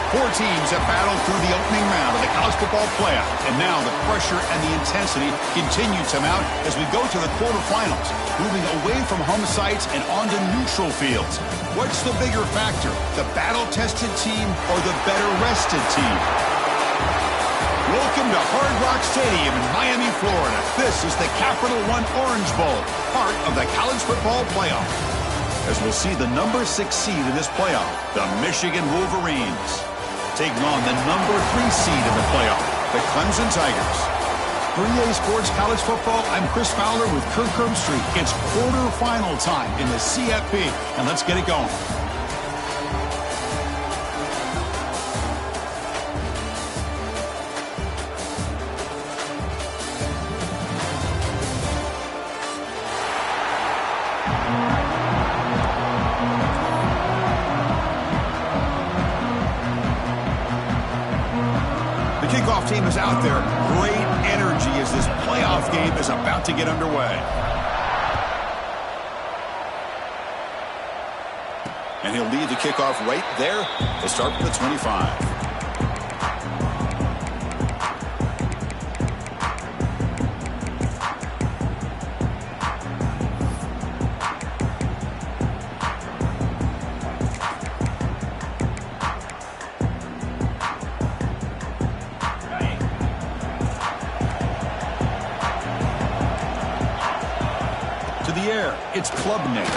Four teams have battled through the opening round of the college football playoff, and now the pressure and the intensity continue to mount as we go to the quarterfinals, moving away from home sites and onto neutral fields. What's the bigger factor, the battle-tested team or the better-rested team? Welcome to Hard Rock Stadium in Miami, Florida. This is the Capital One Orange Bowl, part of the college football playoff. As we'll see the number 6 seed in this playoff, the Michigan Wolverines, taking on the number 3 seed in the playoff, the Clemson Tigers. For EA Sports College Football, I'm Chris Fowler with Kirk Herbstreit. It's quarterfinal time in the CFP, and let's get it going. Kickoff team is out there. Great energy as this playoff game is about to get underway. And he'll lead the kickoff right there to start with the 25. It's Klubnik.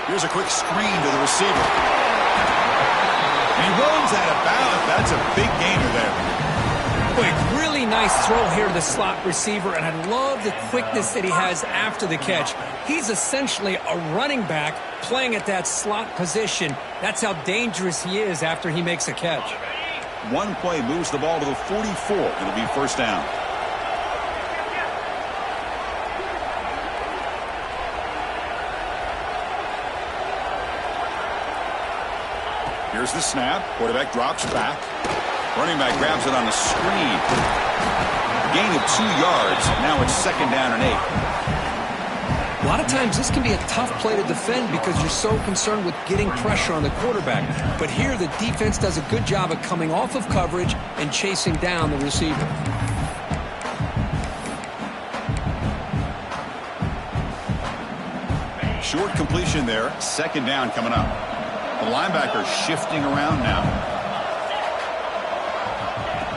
Here's a quick screen to the receiver. And he runs that about. That's a big gainer there. Quick, really nice throw here to the slot receiver, and I love the quickness that he has after the catch. He's essentially a running back playing at that slot position. That's how dangerous he is after he makes a catch. One play moves the ball to the 44. It'll be first down. Here's the snap. Quarterback drops back. Running back grabs it on the screen. Gain of 2 yards. Now it's second down and 8. A lot of times this can be a tough play to defend because you're so concerned with getting pressure on the quarterback. But here the defense does a good job of coming off of coverage and chasing down the receiver. Short completion there. Second down coming up. The linebacker shifting around now.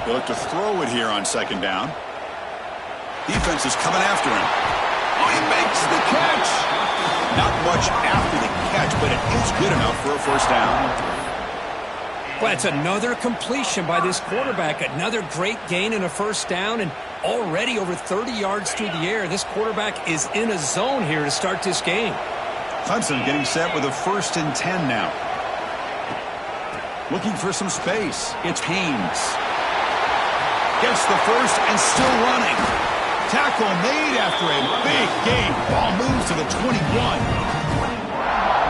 They look to throw it here on second down. Defense is coming after him. Oh, he makes the catch. Not much after the catch, but it is good enough for a first down. Well, it's another completion by this quarterback. Another great gain in a first down, and already over 30 yards through the air. This quarterback is in a zone here to start this game. Clemson getting set with a 1st and 10 now. Looking for some space. It's Haynes. Gets the first and still running. Tackle made after a big gain. Ball moves to the 21.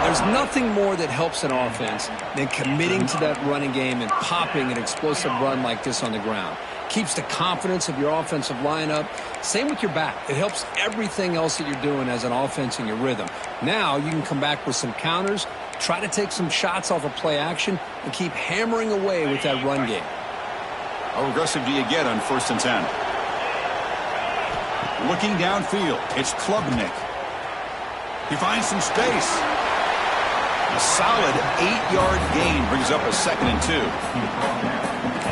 There's nothing more that helps an offense than committing to that running game and popping an explosive run like this on the ground. Keeps the confidence of your offensive lineup. Same with your back. It helps everything else that you're doing as an offense in your rhythm. Now you can come back with some counters, try to take some shots off of play action, and keep hammering away with that run game. How aggressive do you get on 1st and 10? Looking downfield, it's Klubnik. He finds some space. A solid 8-yard gain brings up a 2nd and 2.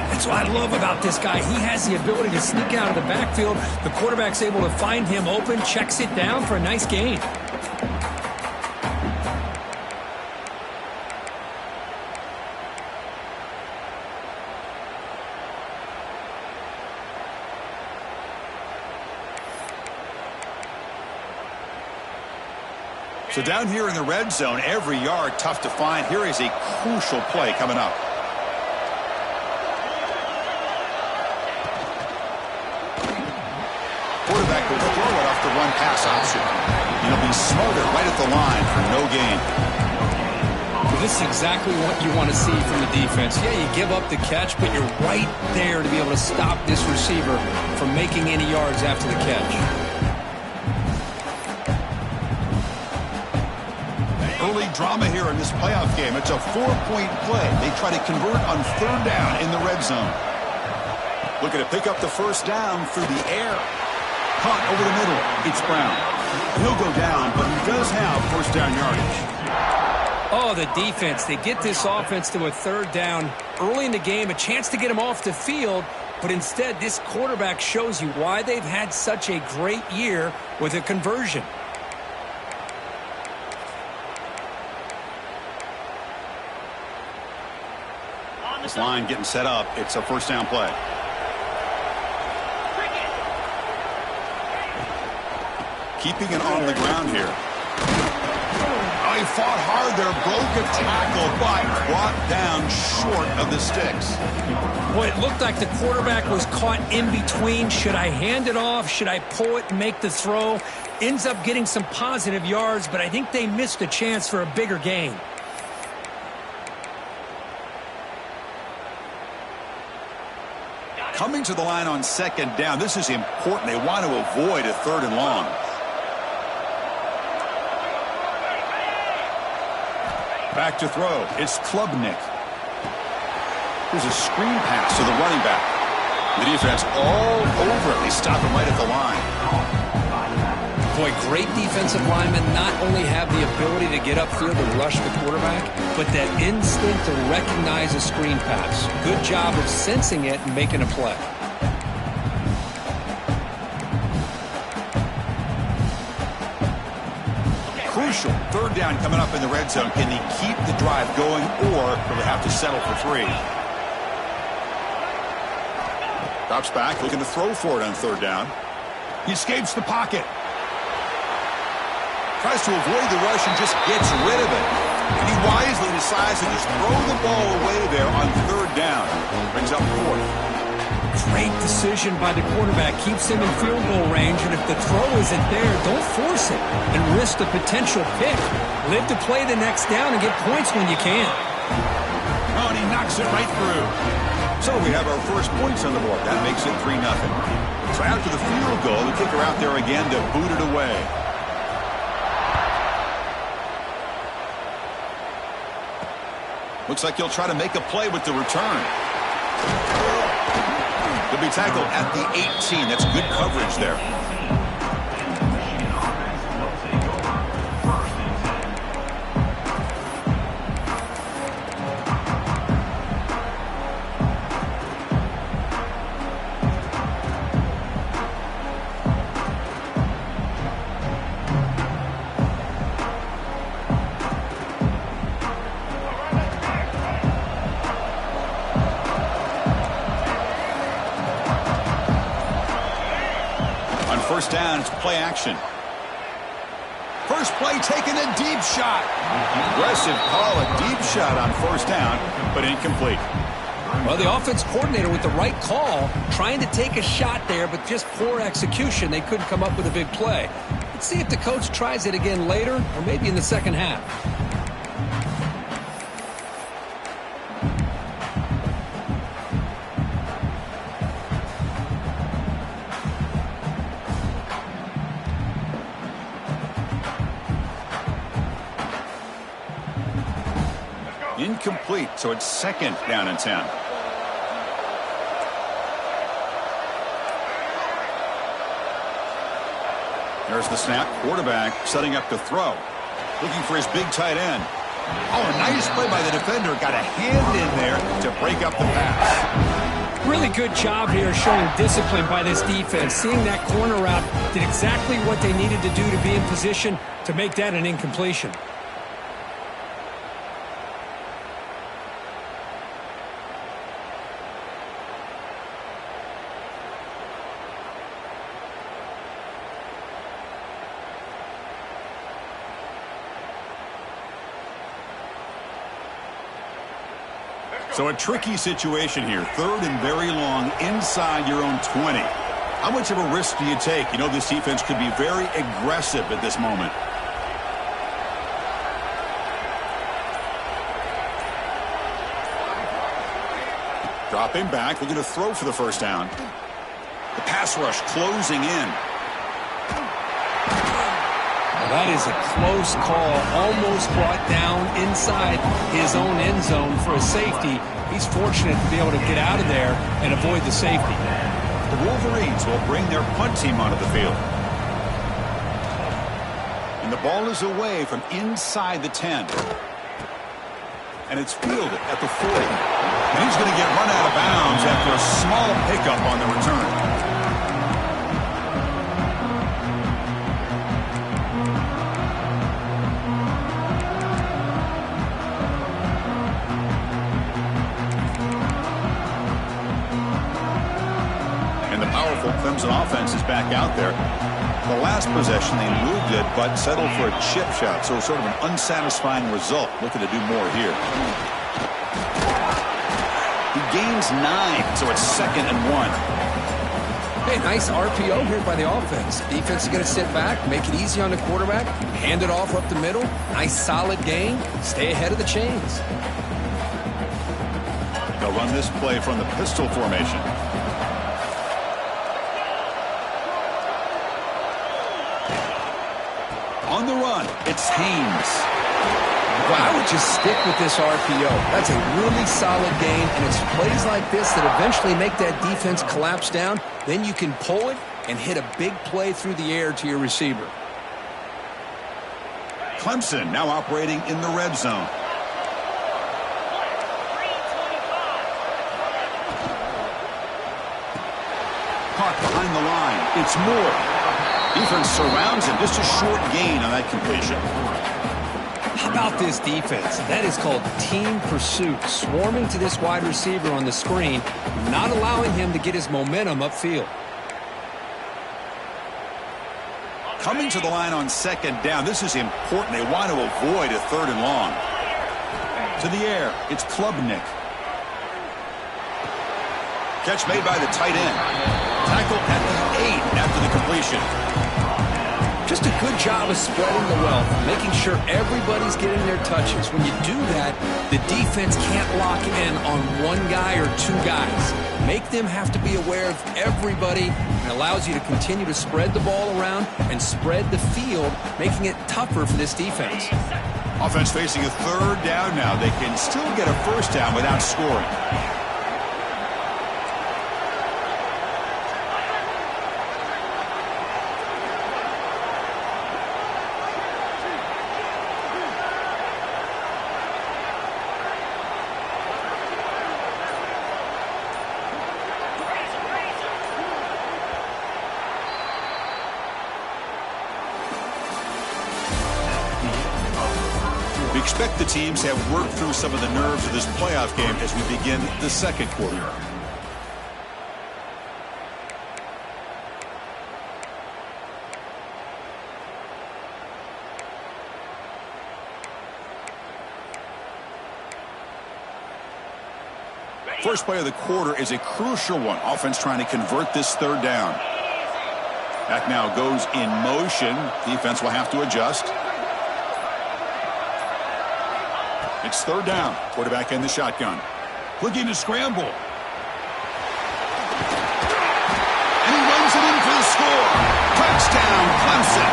That's what I love about this guy. He has the ability to sneak out of the backfield. The quarterback's able to find him open, checks it down for a nice gain. So down here in the red zone, every yard tough to find. Here is a crucial play coming up. Quarterback will throw it off the run-pass option. He'll be smothered right at the line for no gain. Well, this is exactly what you want to see from the defense. Yeah, you give up the catch, but you're right there to be able to stop this receiver from making any yards after the catch. Early drama here in this playoff game. It's a 4-point play. They try to convert on third down in the red zone. Looking to pick up the first down through the air. Caught over the middle. It's Brown. He'll go down, but he does have first down yardage. Oh, the defense. They get this offense to a third down early in the game, a chance to get him off the field, but instead this quarterback shows you why they've had such a great year with a conversion. This line getting set up. It's a first down play. Keeping it on the ground here. Oh, he fought hard there, broke a tackle, but brought down short of the sticks. Boy, it looked like the quarterback was caught in between. Should I hand it off? Should I pull it and make the throw? Ends up getting some positive yards, but I think they missed a chance for a bigger gain. Coming to the line on second down. This is important. They want to avoid a third and long. Back to throw. It's Klubnik. There's a screen pass to the running back. The defense all over it. They stop him right at the line. Boy, great defensive linemen not only have the ability to get upfield and rush the quarterback, but that instinct to recognize a screen pass. Good job of sensing it and making a play. Crucial third down coming up in the red zone. Can he keep the drive going, or will they have to settle for 3? Drops back, looking to throw for it on third down. He escapes the pocket. Tries to avoid the rush and just gets rid of it. And he wisely decides to just throw the ball away there on third down. Brings up 4th. Great decision by the quarterback. Keeps him in field goal range, and if the throw isn't there, don't force it and risk the potential pick. Live to play the next down and get points when you can. Oh, and he knocks it right through. So we have our first points on the board. That makes it 3-0. So after the field goal, the kicker out there again to boot it away. Looks like he'll try to make a play with the return. He'll be tackled at the 18. That's good coverage there. First down, it's play action. First play taking a deep shot. Aggressive call, a deep shot on first down, but incomplete. Well, the offense coordinator with the right call, trying to take a shot there, but just poor execution. They couldn't come up with a big play. Let's see if the coach tries it again later, or maybe in the second half. Incomplete, so it's second down and 10. There's the snap. Quarterback setting up to throw. Looking for his big tight end. Oh, a nice play by the defender. Got a hand in there to break up the pass. Really good job here showing discipline by this defense. Seeing that corner route, did exactly what they needed to do to be in position to make that an incompletion. So a tricky situation here. Third and very long inside your own 20. How much of a risk do you take? You know this defense could be very aggressive at this moment. Dropping back, looking to throw for the first down. The pass rush closing in. Well, That is a close call, almost brought down inside his own end zone for a safety. He's fortunate to be able to get out of there and avoid the safety. The Wolverines will bring their punt team onto the field. And the ball is away from inside the 10. And it's fielded at the 40. And he's going to get run out of bounds after a small pickup on the return. Clemson offense is back out there. The last possession, they moved it, but settled for a chip shot. So sort of an unsatisfying result. Looking to do more here. He gains 9, so it's 2nd and 1. Hey, nice RPO here by the offense. Defense is going to sit back, make it easy on the quarterback, hand it off up the middle. Nice solid gain. Stay ahead of the chains. They'll run this play from the pistol formation. On the run, it's Haynes. Well, I would just stick with this RPO. That's a really solid gain, and it's plays like this that eventually make that defense collapse down. Then you can pull it and hit a big play through the air to your receiver. Clemson now operating in the red zone. Caught behind the line. It's Moore. Defense surrounds him. Just a short gain on that completion. How about this defense? That is called team pursuit. Swarming to this wide receiver on the screen, not allowing him to get his momentum upfield. Coming to the line on 2nd down. This is important. They want to avoid a 3rd and long. To the air. It's Klubnik. Catch made by the tight end. Tackle at the 8 after the completion. Just a good job of spreading the wealth, making sure everybody's getting their touches. When you do that, the defense can't lock in on one guy or 2 guys. Make them have to be aware of everybody, and allows you to continue to spread the ball around and spread the field, making it tougher for this defense. Offense facing a 3rd down now. They can still get a 1st down without scoring. We expect the teams to have worked through some of the nerves of this playoff game as we begin the 2nd quarter. First play of the quarter is a crucial one. Offense trying to convert this 3rd down. Back now goes in motion. Defense will have to adjust. It's 3rd down. Quarterback in the shotgun. Looking to scramble. And he runs it in for the score. Touchdown, Clemson.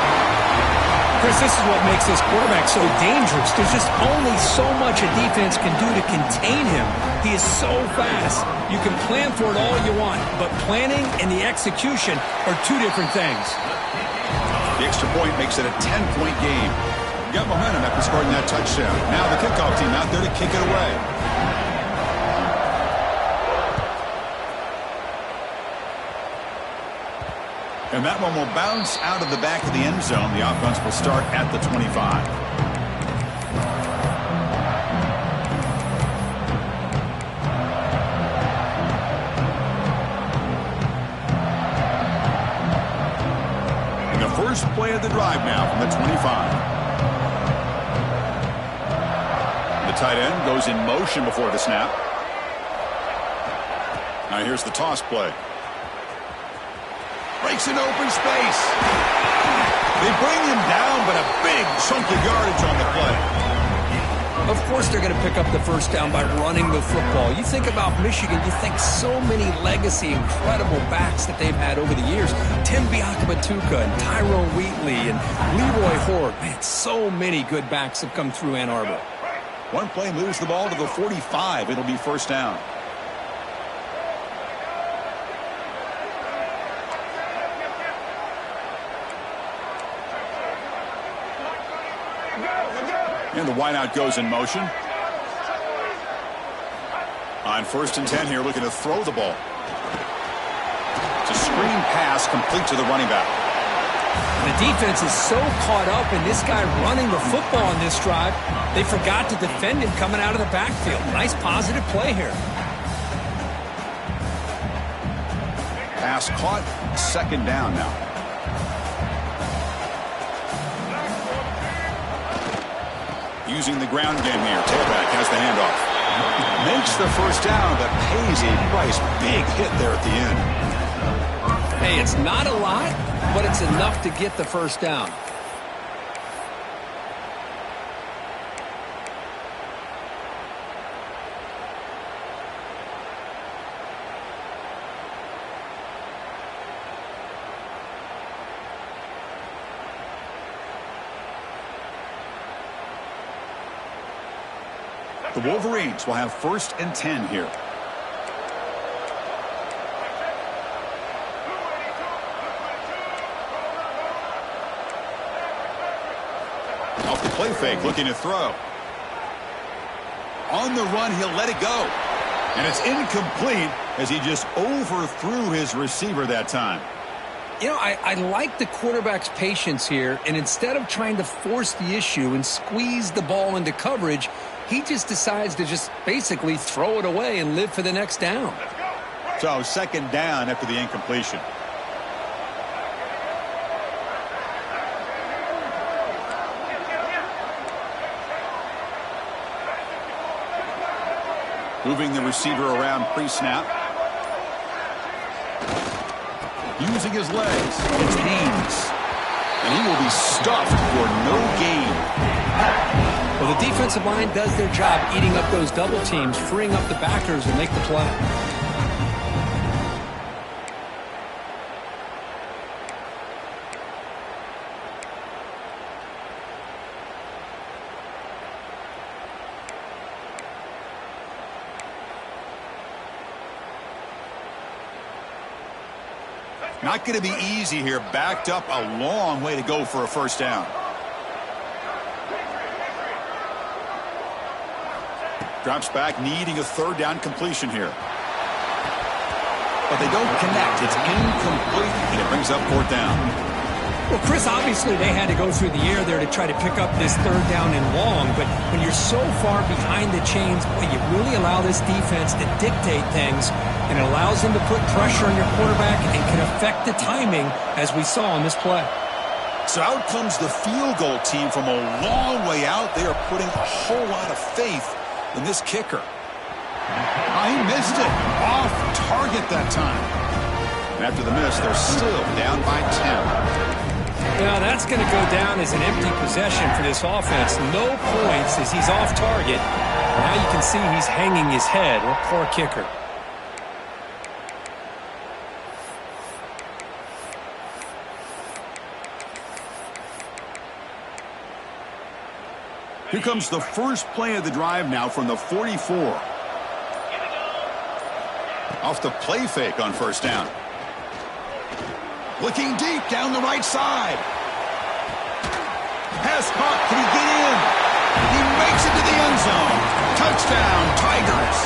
Chris, this is what makes this quarterback so dangerous. There's just only so much a defense can do to contain him. He is so fast. You can plan for it all you want, but planning and the execution are 2 different things. The extra point makes it a 10-point game. Got momentum after scoring that touchdown. Now the kickoff team out there to kick it away. And that one will bounce out of the back of the end zone. The offense will start at the 25. And the first play of the drive now from the 25. The tight end goes in motion before the snap. Now here's the toss play. Breaks in open space. They bring him down, but a big chunk of yardage on the play. Of course they're going to pick up the first down by running the football. You think about Michigan, you think so many legacy, incredible backs that they've had over the years. Tim Biakabatuka and Tyrone Wheatley and Leroy Horde. Man, so many good backs have come through Ann Arbor. One play moves the ball to the 45. It'll be first down. And the wideout goes in motion. On 1st and 10 here, looking to throw the ball. It's a screen pass complete to the running back. The defense is so caught up in this guy running the football on this drive, they forgot to defend him coming out of the backfield. Nice positive play here. Pass caught, 2nd down now. Using the ground game here. Tailback has the handoff. Makes the first down, but pays a price. Big hit there at the end. Hey, it's not a lot, but it's enough to get the first down. The Wolverines will have 1st and 10 here. Off the play fake, looking to throw. On the run, he'll let it go. And it's incomplete as he just overthrew his receiver that time. You know, I like the quarterback's patience here, and instead of trying to force the issue and squeeze the ball into coverage, he just decides to just basically throw it away and live for the next down. So 2nd down after the incompletion. Moving the receiver around pre-snap. Using his legs. It's Haynes. And he will be stuffed for no gain. Well, the defensive line does their job eating up those double teams, freeing up the backers to make the play. Not going to be easy here. Backed up a long way to go for a first down. Drops back, needing a 3rd down completion here. But they don't connect. It's incomplete, and it brings up 4th down. Well, Chris, obviously they had to go through the air there to try to pick up this 3rd down and long, but when you're so far behind the chains, boy, you really allow this defense to dictate things, and it allows them to put pressure on your quarterback and can affect the timing, as we saw on this play. So out comes the field goal team from a long way out. They are putting a whole lot of faith in this kicker. He missed it. Off target that time. And after the miss, they're still down by 10. Now that's going to go down as an empty possession for this offense. No points as he's off target. Now you can see he's hanging his head. What poor kicker. Here comes the first play of the drive now from the 44. Off the play fake on 1st down. Looking deep down the right side. Pass caught. Can he get in? He makes it to the end zone. Touchdown, Tigers.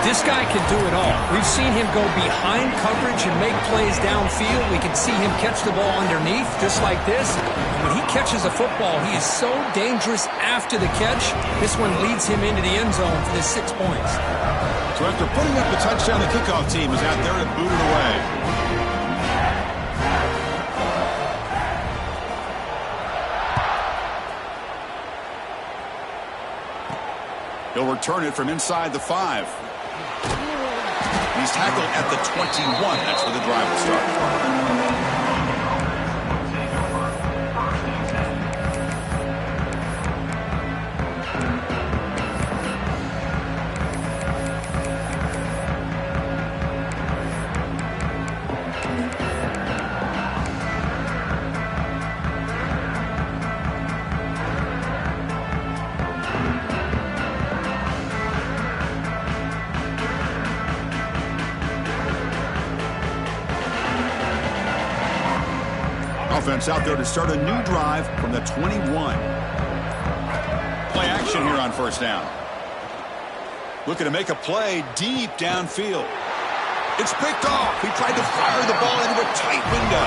This guy can do it all. We've seen him go behind coverage and make plays downfield. We can see him catch the ball underneath just like this. When he catches a football, he is so dangerous after the catch. This one leads him into the end zone for the 6 points. So after putting up the touchdown, the kickoff team is out there to boot it away. He'll return it from inside the 5. He's tackled at the 21. That's where the drive will start. Offense out there to start a new drive from the 21. Play action here on first down. Looking to make a play deep downfield. It's picked off. He tried to fire the ball into a tight window.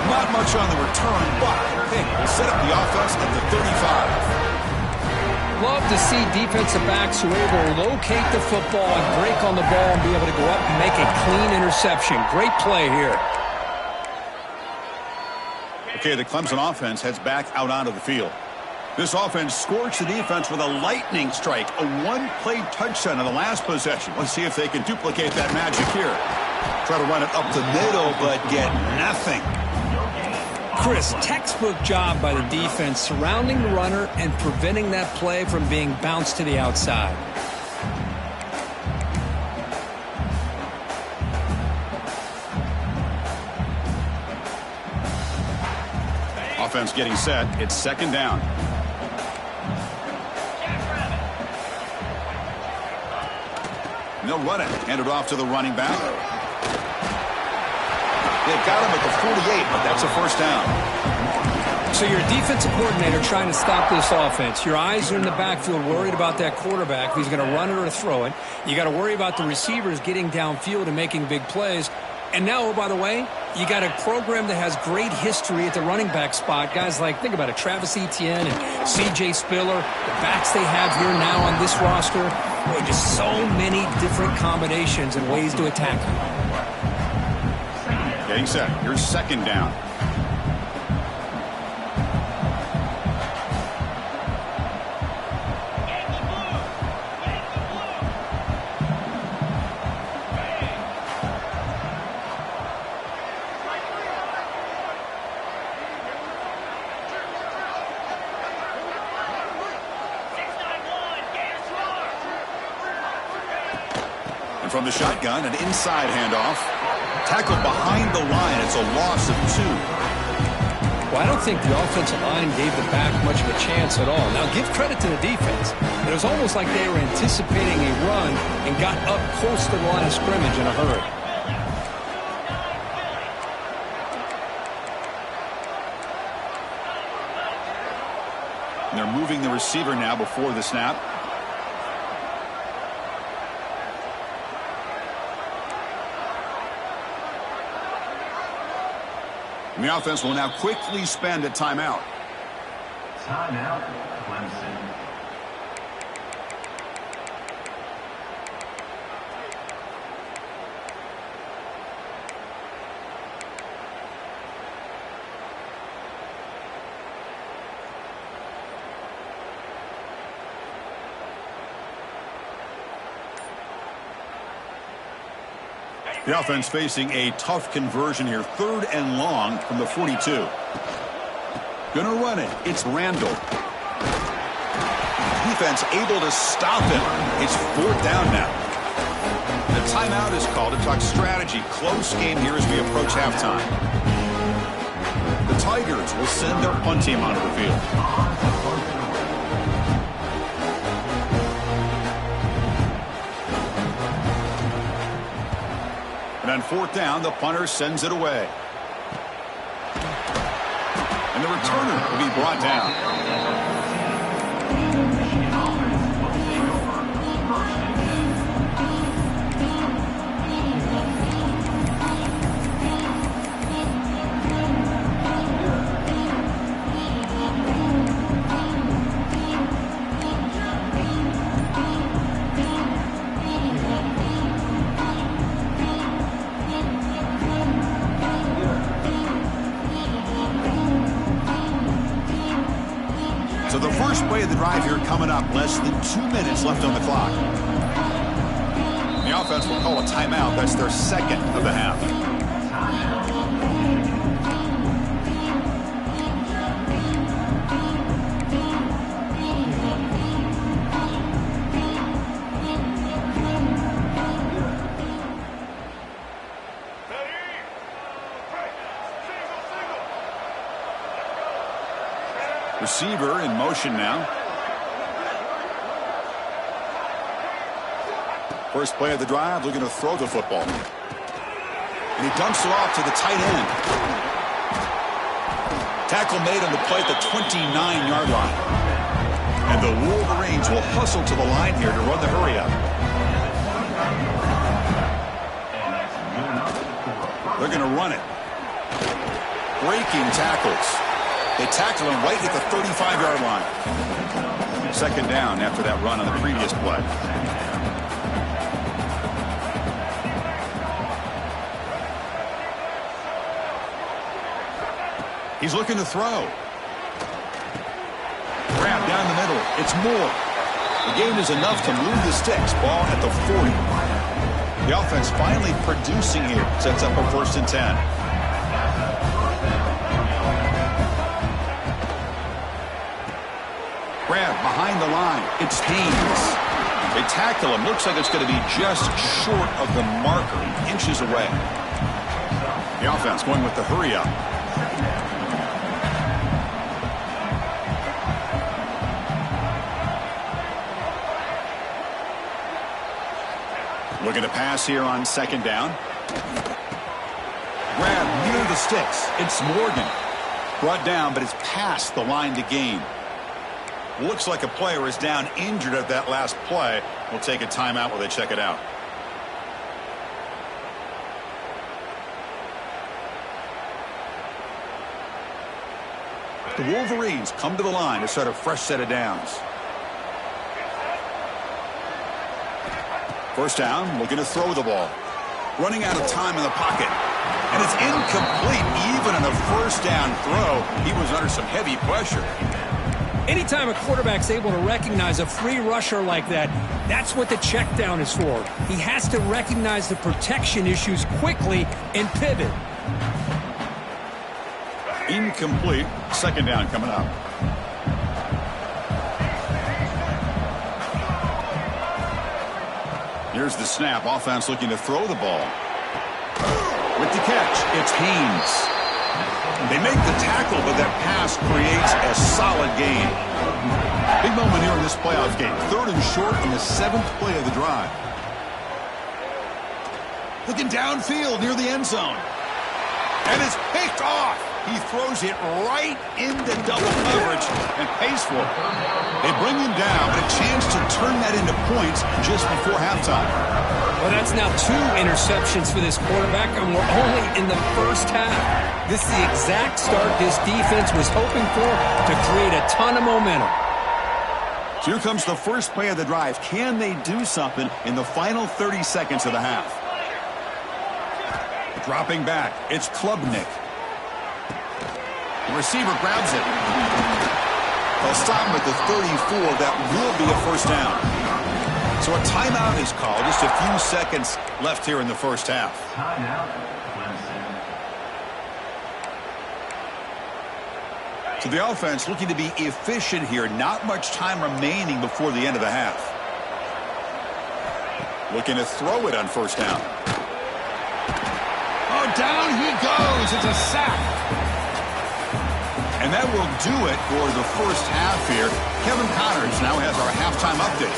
Not much on the return, but hey, we'll set up the offense at the 35. Love to see defensive backs who are able to locate the football and break on the ball and be able to go up and make a clean interception. Great play here. Okay, the Clemson offense heads back out onto the field. This offense scorched the defense with a lightning strike, a one-play touchdown in the last possession. Let's see if they can duplicate that magic here. Try to run it up the middle, but get nothing. Chris, textbook job by the defense surrounding the runner and preventing that play from being bounced to the outside. Offense getting set. It's second down. And they'll run it. Hand it off to the running back. They've got him at the 48, but that's a first down. So you're a defensive coordinator trying to stop this offense. Your eyes are in the backfield worried about that quarterback who's going to run it or throw it. You got to worry about the receivers getting downfield and making big plays. And now, oh, by the way, you got a program that has great history at the running back spot. Guys like, think about it, Travis Etienne and C.J. Spiller, the backs they have here now on this roster. Boy, just so many different combinations and ways to attack them. Getting set. Here's second down. And from the shotgun, an inside handoff. Tackled behind the line. It's a loss of 2. Well, I don't think the offensive line gave the back much of a chance at all. Now, give credit to the defense. It was almost like they were anticipating a run and got up close to the line of scrimmage in a hurry. And they're moving the receiver now before the snap. And the offense will now quickly spend a timeout. Timeout, Clemson. The offense facing a tough conversion here. 3rd and long from the 42. Gonna run it. It's Randall. Defense able to stop him. It's 4th down now. The timeout is called to talk strategy. Close game here as we approach halftime. The Tigers will send their punt team onto the field. And on 4th down, the punter sends it away. And the returner will be brought down. So the first play of the drive here coming up, less than 2 minutes left on the clock. The offense will call a timeout. That's their second of the half. Receiver in motion now. First play of the drive, looking to throw the football. And he dumps it off to the tight end. Tackle made on the play at the 29-yard line. And the Wolverines will hustle to the line here to run the hurry up. They're going to run it. Breaking tackles. They tackle him right at the 35-yard line. Second down after that run on the previous play. He's looking to throw. Grab down the middle. It's Moore. The gain is enough to move the sticks. Ball at the 40. The offense finally producing here. Sets up a 1st and 10. Grab behind the line. It's Haynes. They tackle him. Looks like it's going to be just short of the marker. Inches away. The offense going with the hurry up. Looking to pass here on 2nd down. Grab near the sticks. It's Morgan. Brought down, but it's past the line to gain. Looks like a player is down injured at that last play. We'll take a timeout while they check it out. The Wolverines come to the line to start a fresh set of downs. 1st down, looking to throw the ball. Running out of time in the pocket. And it's incomplete. Even on a 1st down throw, he was under some heavy pressure. Anytime a quarterback's able to recognize a free rusher like that, that's what the check down is for. He has to recognize the protection issues quickly and pivot. Incomplete. 2nd down coming up. Here's the snap. Offense looking to throw the ball. With the catch, it's Haynes. They make the tackle, but that pass creates a solid gain. Big moment here in this playoff game. 3rd and short in the 7th play of the drive. Looking downfield near the end zone. And it's picked off. He throws it right into double coverage and pays for it. They bring him down, but a chance to turn that into points just before halftime. Well, that's now 2 interceptions for this quarterback, and we're only in the 1st half. This is the exact start this defense was hoping for to create a ton of momentum. So here comes the first play of the drive. Can they do something in the final 30 seconds of the half? Dropping back, it's Klubnik. The receiver grabs it. They'll stop him at the 34. That will be a 1st down. So a timeout is called. Just a few seconds left here in the 1st half. Timeout. So the offense looking to be efficient here. Not much time remaining before the end of the half. Looking to throw it on 1st down. Oh, down he goes. It's a sack. And that will do it for the 1st half here. Kevin Connors now has our halftime update.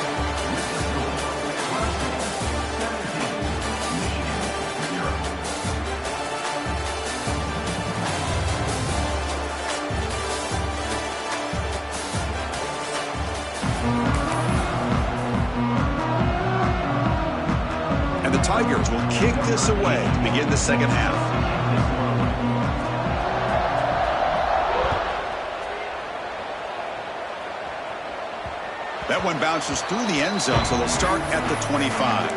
And the Tigers will kick this away to begin the 2nd half. That one bounces through the end zone, so they'll start at the 25.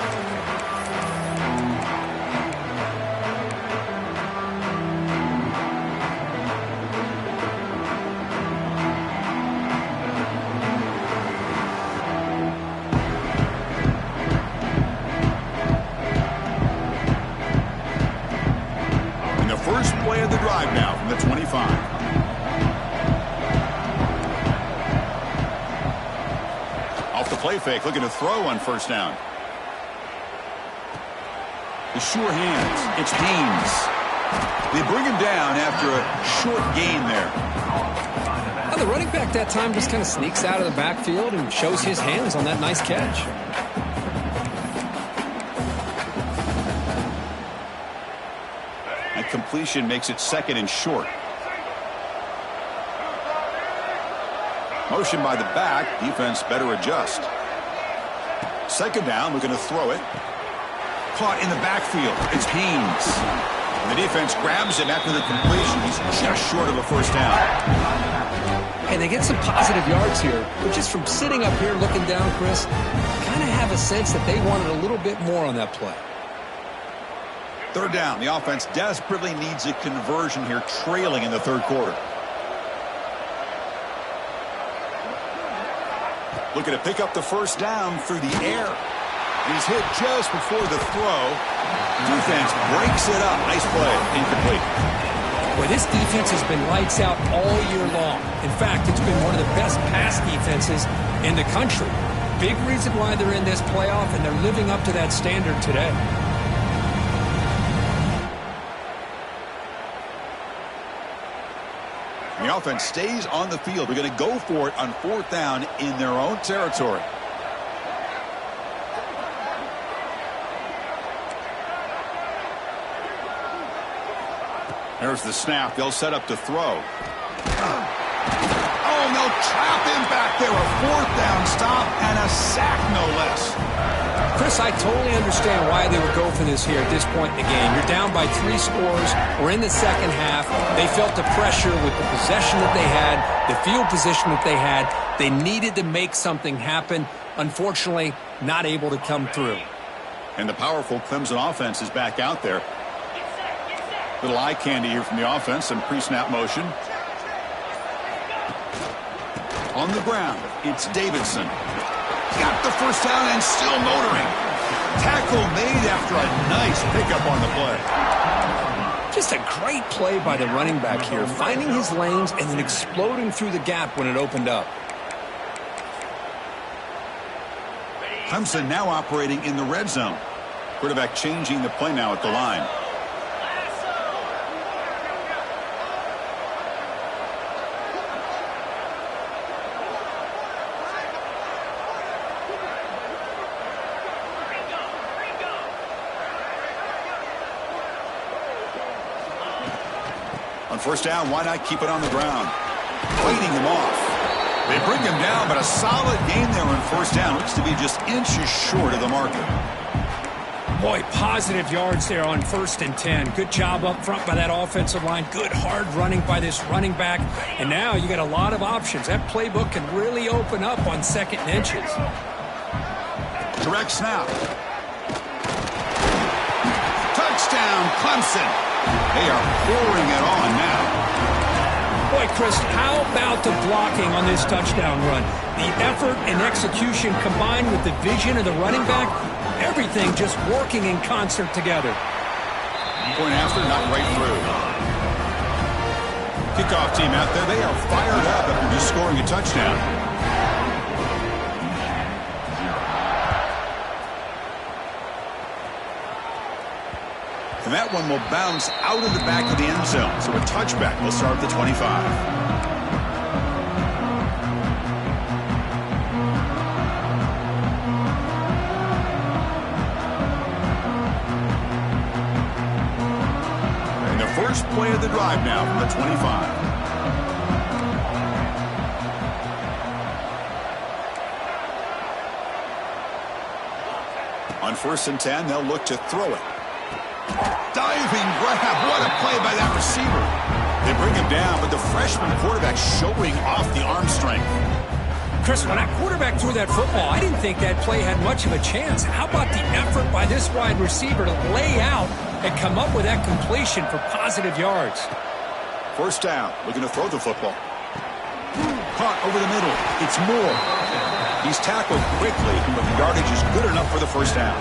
And the first play of the drive now from the 25. The play fake, looking to throw on 1st down. The sure hands. It's Haynes. They bring him down after a short gain there. Well, the running back that time just kind of sneaks out of the backfield and shows his hands on that nice catch. That completion makes it 2nd and short. Motion by the back. Defense better adjust. Second down, we're going to throw it. Caught in the backfield. It's Haynes. And the defense grabs him after the completion. He's just short of a first down. And they get some positive yards here, but just from sitting up here looking down, Chris, kind of have a sense that they wanted a little bit more on that play. Third down. The offense desperately needs a conversion here, trailing in the third quarter. Looking to pick up the first down through the air. He's hit just before the throw. Defense breaks it up. Nice play. Incomplete. Boy, this defense has been lights out all year long. In fact, it's been one of the best pass defenses in the country. Big reason why they're in this playoff, and they're living up to that standard today. The offense stays on the field. They're going to go for it on fourth down in their own territory. There's the snap. They'll set up to throw. Oh, and they'll trap him back there. A fourth down stop and a sack, no less. Chris, I totally understand why they would go for this here at this point in the game. You're down by 3 scores. We're in the second half. They felt the pressure with the possession that they had, the field position that they had. They needed to make something happen. Unfortunately, not able to come through. And the powerful Clemson offense is back out there. Little eye candy here from the offense. Some pre-snap motion. On the ground, it's Davidson. Got the first down and still motoring. Tackle made after a nice pickup on the play. Just a great play by the running back here, finding his lanes and then exploding through the gap when it opened up. Clemson now operating in the red zone. Quarterback changing the play now at the line. On first down, why not keep it on the ground? Fighting him off. They bring him down, but a solid game there on first down. Looks to be just inches short of the marker. Boy, positive yards there on 1st and 10. Good job up front by that offensive line. Good hard running by this running back. And now you got a lot of options. That playbook can really open up on 2nd and inches. Direct snap. Touchdown, Clemson. They are pouring it on now. Boy, Chris, how about the blocking on this touchdown run? The effort and execution combined with the vision of the running back, everything just working in concert together. Point after, not right through. Kickoff team out there, they are fired up after just scoring a touchdown. And that one will bounce out of the back of the end zone. So a touchback will start at the 25. And the first play of the drive now from the 25. On 1st and 10, they'll look to throw it. Diving grab. What a play by that receiver. They bring him down, but the freshman quarterback showing off the arm strength. Chris, when that quarterback threw that football, I didn't think that play had much of a chance. How about the effort by this wide receiver to lay out and come up with that completion for positive yards? First down. Looking to throw the football. Caught over the middle. It's Moore. He's tackled quickly, but the yardage is good enough for the first down.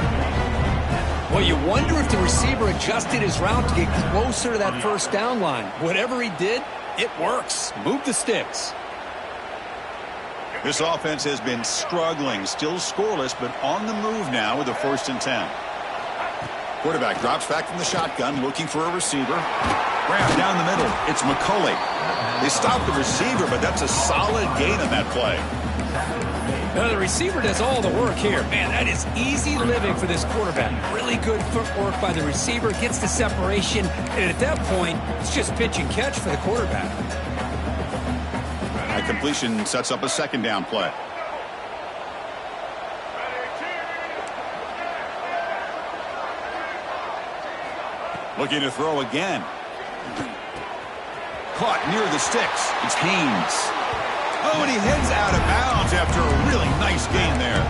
Well, you wonder if the receiver adjusted his route to get closer to that first down line. Whatever he did, it works. Move the sticks. This offense has been struggling, still scoreless, but on the move now with a 1st and 10. Quarterback drops back from the shotgun, looking for a receiver. Grab down the middle. It's McCulley. They stop the receiver, but that's a solid gain on that play. Now, the receiver does all the work here. Man, that is easy living for this quarterback. Really good footwork by the receiver, gets the separation, and at that point, it's just pitch and catch for the quarterback. A completion sets up a second down play. Looking to throw again. Caught near the sticks. It's Haynes. Oh, and he heads out of bounds after a really nice gain there.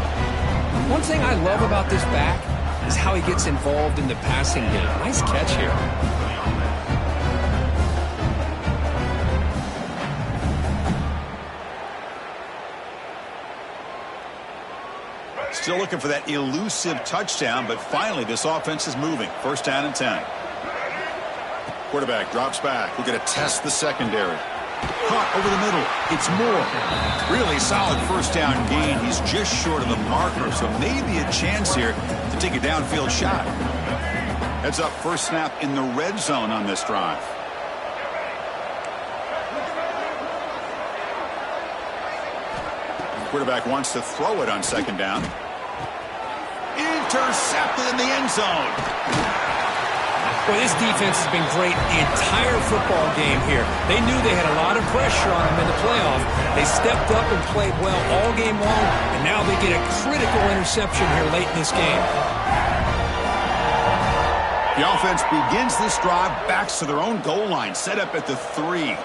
One thing I love about this back is how he gets involved in the passing game. Nice catch here. Still looking for that elusive touchdown, but finally this offense is moving. First down and 10. Quarterback drops back. We're going to test the secondary. Caught over the middle. It's Moore. Really solid first down gain. He's just short of the marker, so maybe a chance here to take a downfield shot. Heads up, first snap in the red zone on this drive. Quarterback wants to throw it on second down. Intercepted in the end zone. Boy, this defense has been great the entire football game here. They knew they had a lot of pressure on them in the playoff. They stepped up and played well all game long, and now they get a critical interception here late in this game. The offense begins this drive, backs to their own goal line, set up at the 3.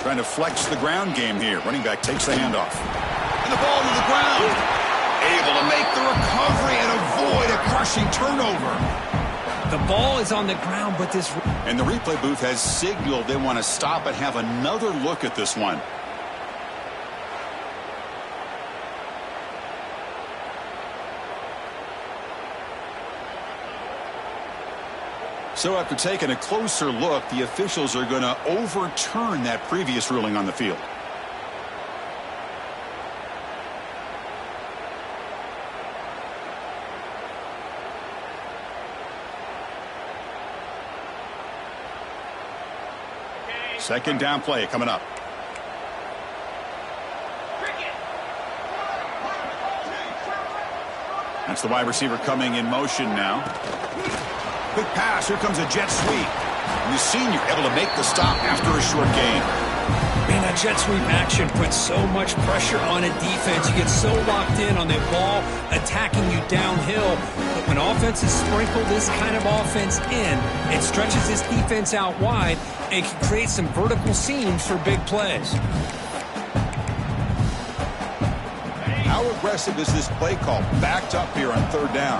Trying to flex the ground game here. Running back takes the handoff. And the ball to the ground. Able to make the recovery and avoid a crushing turnover. The ball is on the ground, but this... And the replay booth has signaled they want to stop and have another look at this one. So after taking a closer look, the officials are going to overturn that previous ruling on the field. Second down play coming up. That's the wide receiver coming in motion now. Quick pass. Here comes a jet sweep. And the senior able to make the stop after a short gain. Man, that jet sweep action puts so much pressure on a defense. You get so locked in on the ball attacking you downhill. But when offenses sprinkle this kind of offense in, it stretches this defense out wide and can create some vertical seams for big plays. How aggressive is this play call? Backed up here on third down.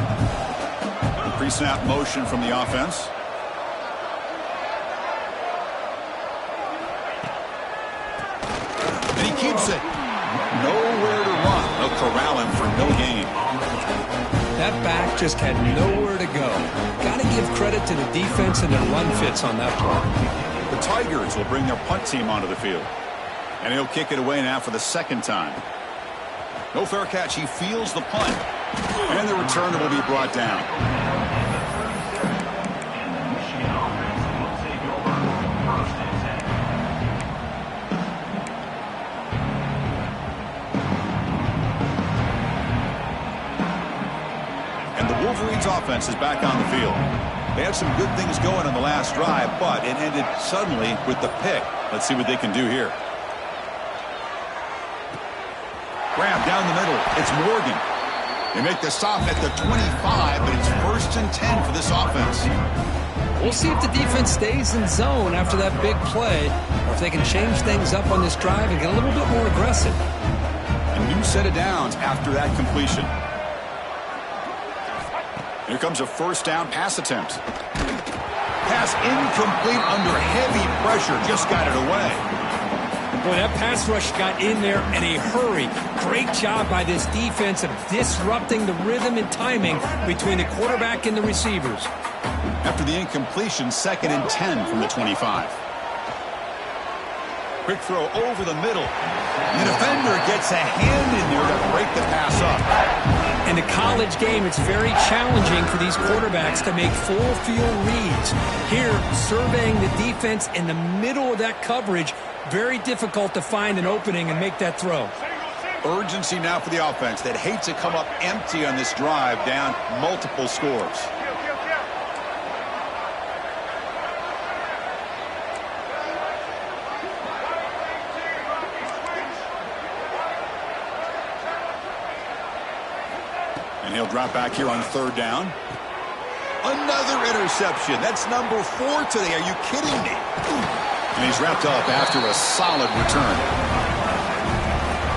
Pre-snap motion from the offense. And he keeps it. Nowhere to run. They'll corral him for no gain. That back just had nowhere to go. Got to give credit to the defense and their run fits on that play. The Tigers will bring their punt team onto the field. And he'll kick it away now for the second time. No fair catch. He feels the punt. And the returner will be brought down. Wolverines offense is back on the field. They had some good things going on the last drive, but it ended suddenly with the pick. Let's see what they can do here. Grab down the middle. It's Morgan. They make the stop at the 25, but it's 1st and 10 for this offense. We'll see if the defense stays in zone after that big play, or if they can change things up on this drive and get a little bit more aggressive. A new set of downs after that completion. Here comes a first down pass attempt. Pass incomplete under heavy pressure. Just got it away. Boy, that pass rush got in there in a hurry. Great job by this defense of disrupting the rhythm and timing between the quarterback and the receivers. After the incompletion, 2nd and 10 from the 25. Quick throw over the middle. The defender gets a hand in there to break the pass up. In the college game, it's very challenging for these quarterbacks to make full field reads. Here, surveying the defense in the middle of that coverage, very difficult to find an opening and make that throw. Urgency now for the offense that hate to come up empty on this drive, down multiple scores. And he'll drop back here on third down. Another interception. That's number 4 today. Are you kidding me? And he's wrapped up after a solid return.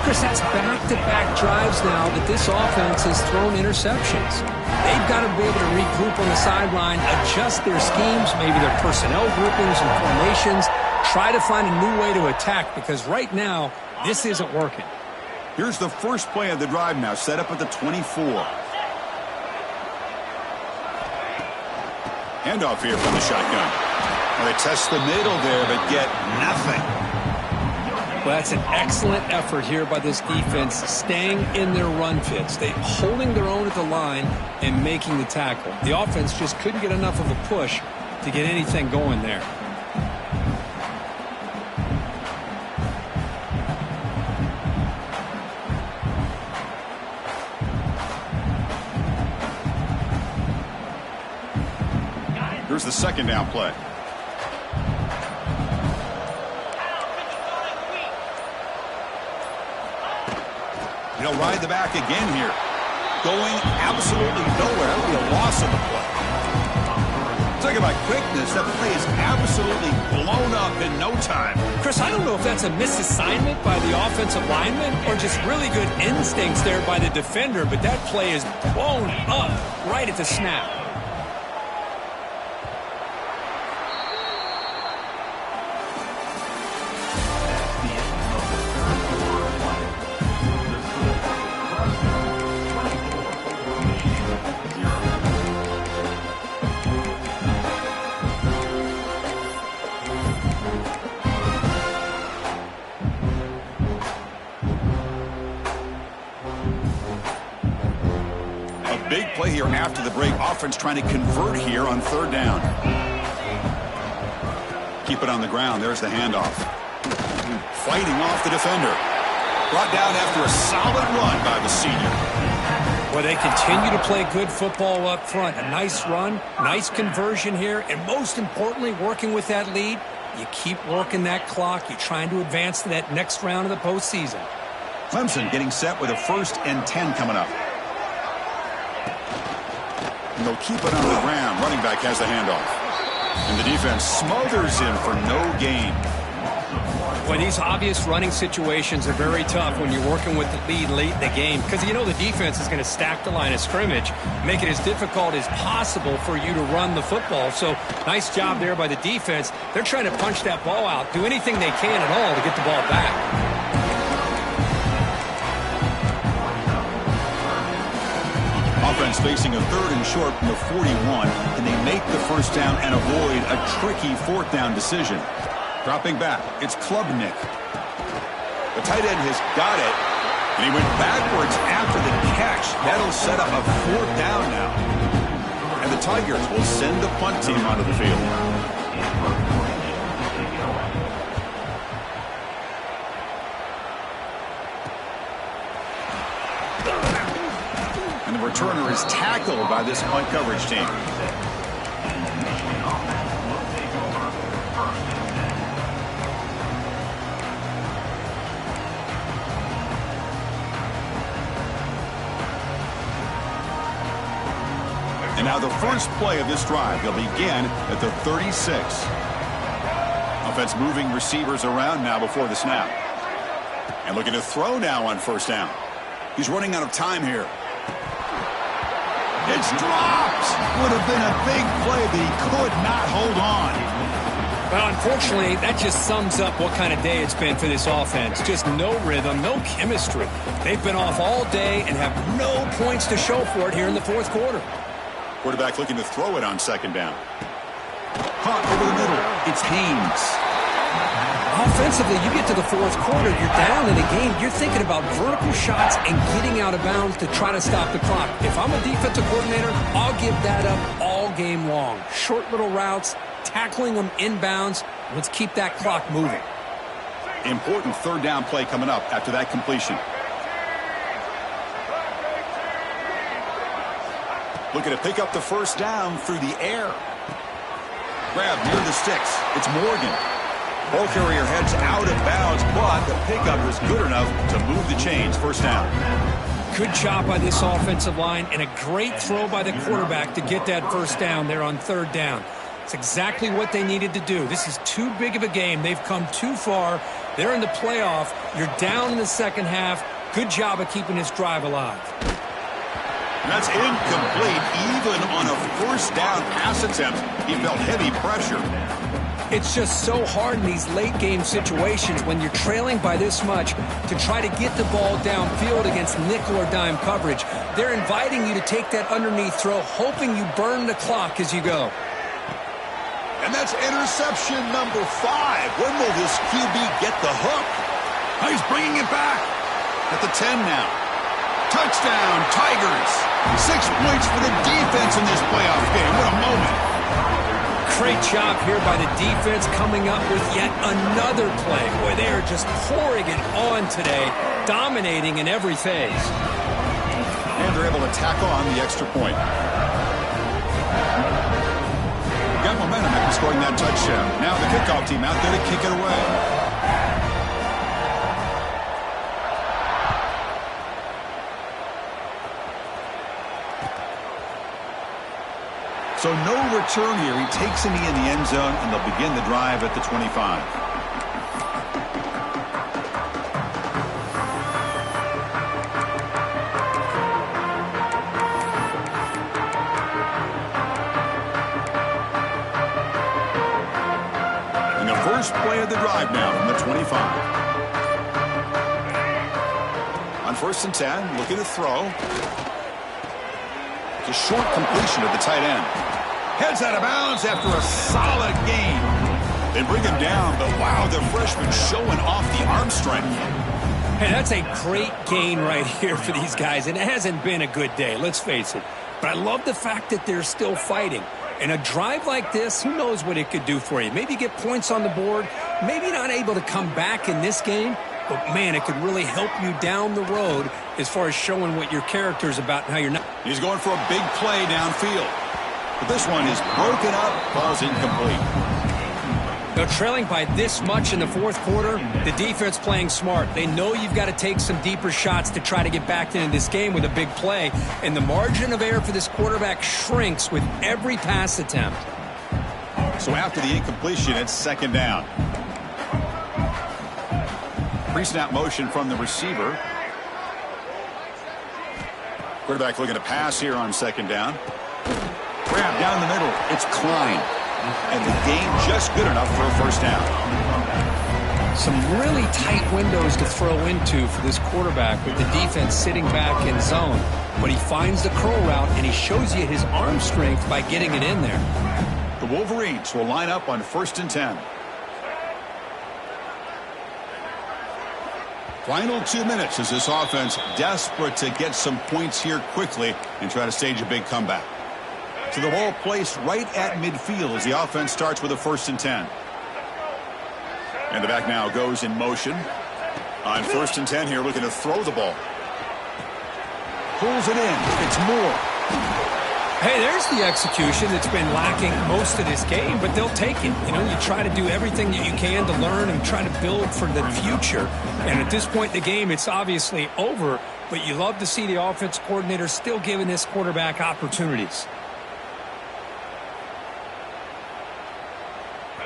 Chris, that's back-to-back drives now that this offense has thrown interceptions. They've got to be able to regroup on the sideline, adjust their schemes, maybe their personnel groupings and formations, try to find a new way to attack, because right now, this isn't working. Here's the first play of the drive now, set up at the 24. Handoff here from the shotgun. Well, they test the middle there, but get nothing. Well, that's an excellent effort here by this defense, staying in their run fits. They holding their own at the line and making the tackle. The offense just couldn't get enough of a push to get anything going there. Here's the second down play. He'll ride the back again here. Going absolutely nowhere. That'll be a loss on the play. Talk about quickness. That play is absolutely blown up in no time. Chris, I don't know if that's a misassignment by the offensive lineman or just really good instincts there by the defender, but that play is blown up right at the snap. Big play here after the break. Offense trying to convert here on third down. Keep it on the ground. There's the handoff. Fighting off the defender. Brought down after a solid run by the senior. Well, they continue to play good football up front. A nice run, nice conversion here, and most importantly, working with that lead, you keep working that clock. You're trying to advance to that next round of the postseason. Clemson getting set with a 1st and 10 coming up. And they'll keep it on the ground. Running back has the handoff. And the defense smothers him for no gain. Well, these obvious running situations are very tough when you're working with the lead late in the game, because you know the defense is going to stack the line of scrimmage, make it as difficult as possible for you to run the football. So nice job there by the defense. They're trying to punch that ball out, do anything they can at all to get the ball back. Offense facing a 3rd and short from the 41, and they make the first down and avoid a tricky 4th down decision. Dropping back, it's Klubnik. The tight end has got it, and he went backwards after the catch. That'll set up a 4th down now. And the Tigers will send the punt team onto the field. And the returner is tackled by this punt coverage team. And now the first play of this drive. They'll begin at the 36. Offense moving receivers around now before the snap. And looking to throw now on first down. He's running out of time here. It's dropped. Would have been a big play, but he could not hold on. Well, unfortunately, that just sums up what kind of day it's been for this offense. Just no rhythm, no chemistry. They've been off all day and have no points to show for it here in the 4th quarter. Quarterback looking to throw it on second down. Caught over the middle. It's Haynes. Offensively, you get to the 4th quarter, you're down in a game, you're thinking about vertical shots and getting out of bounds to try to stop the clock. If I'm a defensive coordinator, I'll give that up all game long. Short little routes, tackling them inbounds. Let's keep that clock moving. Important 3rd down play coming up after that completion. Looking to pick up the first down through the air. Grab near the sticks. It's Morgan. Ball carrier heads out of bounds, but the pickup is good enough to move the chains. First down. Good job by this offensive line and a great throw by the quarterback to get that first down there on third down. It's exactly what they needed to do. This is too big of a game. They've come too far. They're in the playoff. You're down in the second half. Good job of keeping this drive alive. That's incomplete. Even on a first down pass attempt, he felt heavy pressure. It's just so hard in these late-game situations when you're trailing by this much to try to get the ball downfield against nickel or dime coverage. They're inviting you to take that underneath throw, hoping you burn the clock as you go. And that's interception number 5. When will this QB get the hook? Oh, he's bringing it back. At the 10 now. Touchdown, Tigers. 6 points for the defense in this playoff game. What a moment. Great job here by the defense coming up with yet another play. Boy, they are just pouring it on today, dominating in every phase. And they're able to tack on the extra point. Got momentum after scoring that touchdown. Now the kickoff team out there to kick it away. So no return here. He takes a knee in the end zone, and they'll begin the drive at the 25. And the first play of the drive now from the 25. On 1st and 10, looking to throw. It's a short completion to the tight end. Heads out of bounds after a solid gain. They bring him down, but wow, the freshman showing off the arm strength. Hey, that's a great gain right here for these guys, and it hasn't been a good day, let's face it. But I love the fact that they're still fighting. And a drive like this, who knows what it could do for you. Maybe get points on the board, maybe not able to come back in this game, but man, it could really help you down the road as far as showing what your character is about and how you're not. He's going for a big play downfield. But this one is broken up, ball's incomplete. Now, trailing by this much in the fourth quarter, the defense playing smart. They know you've got to take some deeper shots to try to get back into this game with a big play. And the margin of error for this quarterback shrinks with every pass attempt. So after the incompletion, it's 2nd down. Pre-snap motion from the receiver. Quarterback looking to pass here on 2nd down. Grab down the middle. It's Klein. And the gain just good enough for a first down. Some really tight windows to throw into for this quarterback with the defense sitting back in zone. But he finds the curl route, and he shows you his arm strength by getting it in there. The Wolverines will line up on 1st and 10. Final 2 minutes as this offense desperate to get some points here quickly and try to stage a big comeback. So the ball placed right at midfield as the offense starts with a 1st and 10. And the back now goes in motion. On 1st and 10 here, looking to throw the ball. Pulls it in. It's Moore. Hey, there's the execution that's been lacking most of this game, but they'll take it. You know, you try to do everything that you can to learn and try to build for the future. And at this point in the game, it's obviously over, but you love to see the offense coordinator still giving this quarterback opportunities.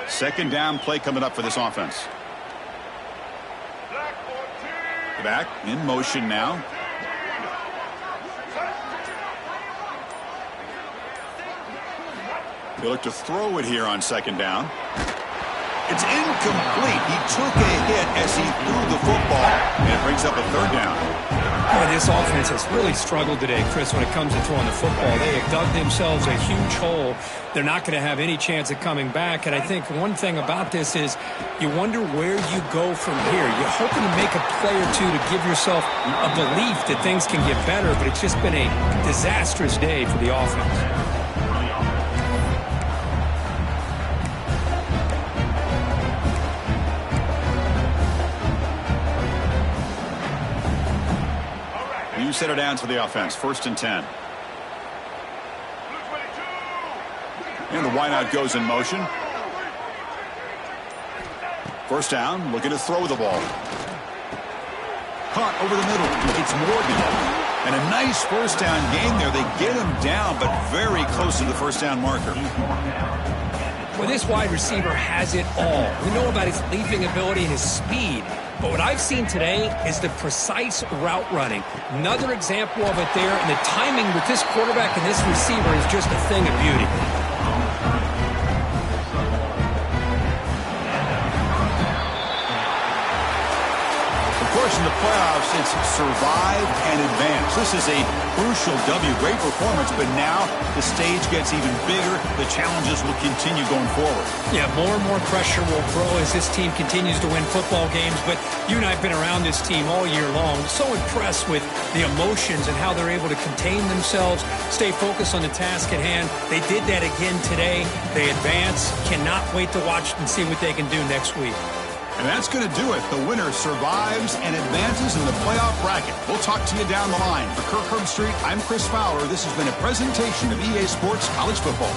2nd down play coming up for this offense. The back in motion now. They look to throw it here on 2nd down. It's incomplete. He took a hit as he threw the football, and it brings up a 3rd down. Boy, this offense has really struggled today, Chris, when it comes to throwing the football. They have dug themselves a huge hole. They're not going to have any chance of coming back. And I think one thing about this is you wonder where you go from here. You're hoping to make a play or two to give yourself a belief that things can get better, but it's just been a disastrous day for the offense. Center downs for the offense. 1st and 10. And the wideout goes in motion. 1st down, looking to throw the ball. Caught over the middle. It's Morgan. And a nice first down gain there. They get him down, but very close to the first down marker. Well, this wide receiver has it all. We know about his leaping ability and his speed. But what I've seen today is the precise route running. Another example of it there, and the timing with this quarterback and this receiver is just a thing of beauty. Of course, in the playoffs, it's survive and advance. This is a crucial W. Great performance, but now the stage gets even bigger. The challenges will continue going forward. Yeah, more and more pressure will grow as this team continues to win football games. But you and I have been around this team all year long. So impressed with the emotions and how they're able to contain themselves, stay focused on the task at hand. They did that again today. They advance. Cannot wait to watch and see what they can do next week. And that's going to do it. The winner survives and advances in the playoff bracket. We'll talk to you down the line. For Kirk Herbstreit, I'm Chris Fowler. This has been a presentation of EA Sports College Football.